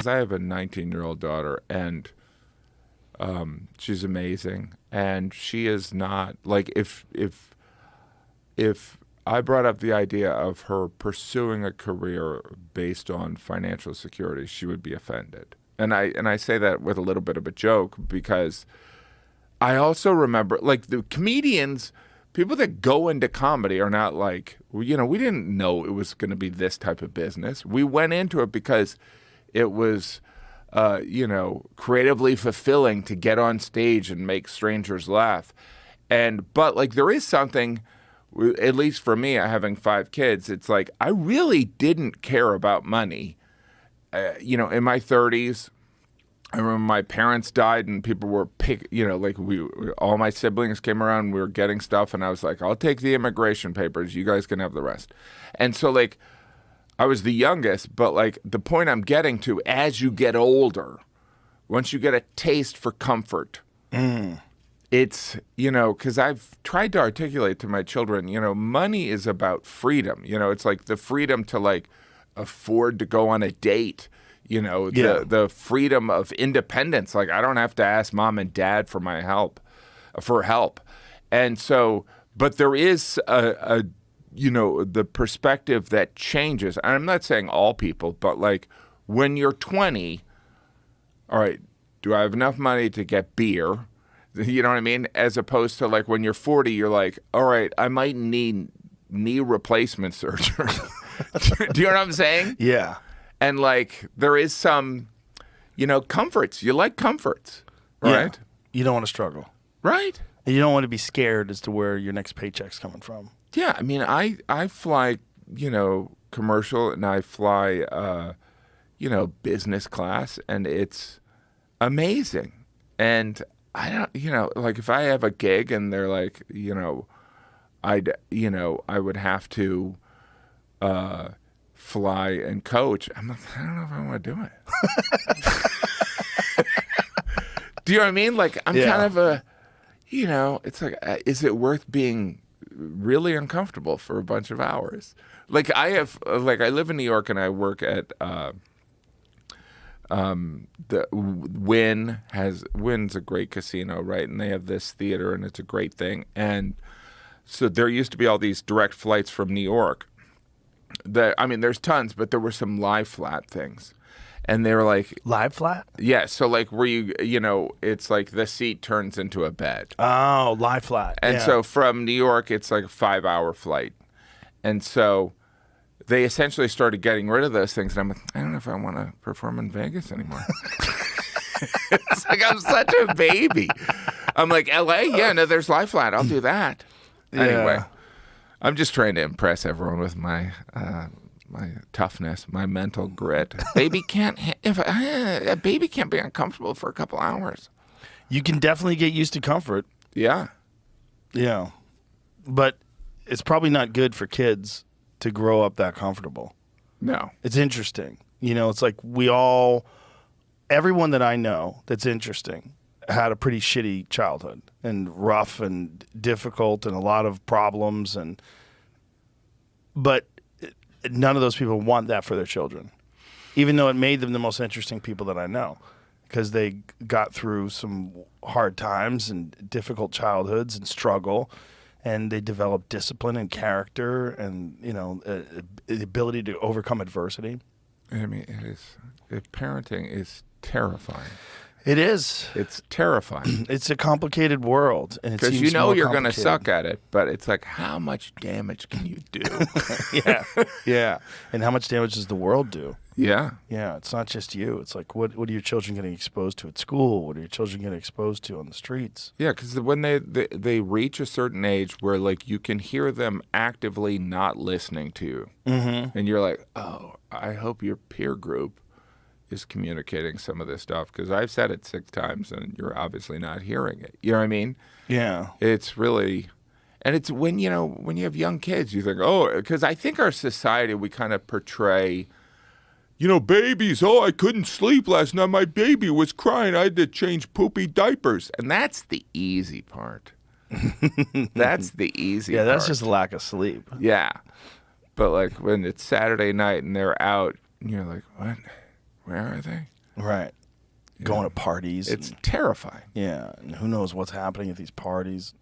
I have a 19-year-old daughter, and she's amazing. And she is not, like, if I brought up the idea of her pursuing a career based on financial security, she would be offended. And I say that with a little bit of a joke, because I also remember, like, the comedians, people that go into comedy are not like, we didn't know it was going to be this type of business. We went into it because it was, creatively fulfilling to get on stage and make strangers laugh. But like, there is something, at least for me, having 5 kids, it's like, I really didn't care about money. In my 30s, I remember my parents died and people were all my siblings came around, we were getting stuff, and I was like, I'll take the immigration papers, you guys can have the rest. And so, like, I was the youngest, but like, the point I'm getting to, as you get older, once you get a taste for comfort, it's, because I've tried to articulate to my children, money is about freedom. It's like the freedom to, like, afford to go on a date, the freedom of independence. Like, I don't have to ask mom and dad for help. And so, but there is the perspective that changes. And I'm not saying all people, but like, when you're 20, all right, do I have enough money to get beer? You know what I mean? As opposed to, like, when you're 40, you're like, all right, I might need knee replacement surgery. Do you know what I'm saying? Yeah. And like, there is some, comforts. You like comforts, right? Yeah. You don't want to struggle. Right. And you don't want to be scared as to where your next paycheck's coming from. Yeah. I mean, I fly, commercial, and I fly, business class, and it's amazing. And I don't, like, if I have a gig and they're like, I would have to fly and coach. I'm like, I don't know if I want to do it. Do you know what I mean? Like, I'm kind of a, it's like, is it worth being really uncomfortable for a bunch of hours? Like, I live in New York and I work at the Wynn's a great casino, right? And they have this theater, and it's a great thing. And so there used to be all these direct flights from New York. There's tons, but there were some lie flat things. And they were like... Lie flat? Yeah, so like where it's like the seat turns into a bed. Oh, lie flat. And so from New York, it's like a 5-hour flight. And so they essentially started getting rid of those things. And I'm like, I don't know if I want to perform in Vegas anymore. It's like, I'm such a baby. I'm like, LA? Yeah, no, there's lie flat. I'll do that. Yeah. Anyway, I'm just trying to impress everyone with my toughness, my mental grit. A baby can't be uncomfortable for a couple hours. You can definitely get used to comfort. Yeah. Yeah. But it's probably not good for kids to grow up that comfortable. No. It's interesting. It's like everyone that I know that's interesting had a pretty shitty childhood and rough and difficult and a lot of problems, but none of those people want that for their children, even though it made them the most interesting people that I know, because they got through some hard times and difficult childhoods and struggle, and they developed discipline and character and the ability to overcome adversity. I mean, parenting is terrifying. It is. It's terrifying. It's a complicated world, and because you're going to suck at it, but it's like, how much damage can you do? Yeah. And how much damage does the world do? Yeah. Yeah. It's not just you. It's like, what are your children getting exposed to at school? What are your children getting exposed to on the streets? Yeah, because when they reach a certain age where, like, you can hear them actively not listening to you, and you're like, oh, I hope your peer group is communicating some of this stuff, because I've said it 6 times and you're obviously not hearing it. You know what I mean? Yeah. It's really, and it's when you have young kids, you think, oh, because I think our society, we kind of portray, babies, oh, I couldn't sleep last night. My baby was crying. I had to change poopy diapers. And that's the easy part. That's the easy part. Yeah, that's just lack of sleep. Yeah. But like when it's Saturday night and they're out, and you're like, what? Where are they? Right. Going to parties. It's terrifying. Yeah, and who knows what's happening at these parties.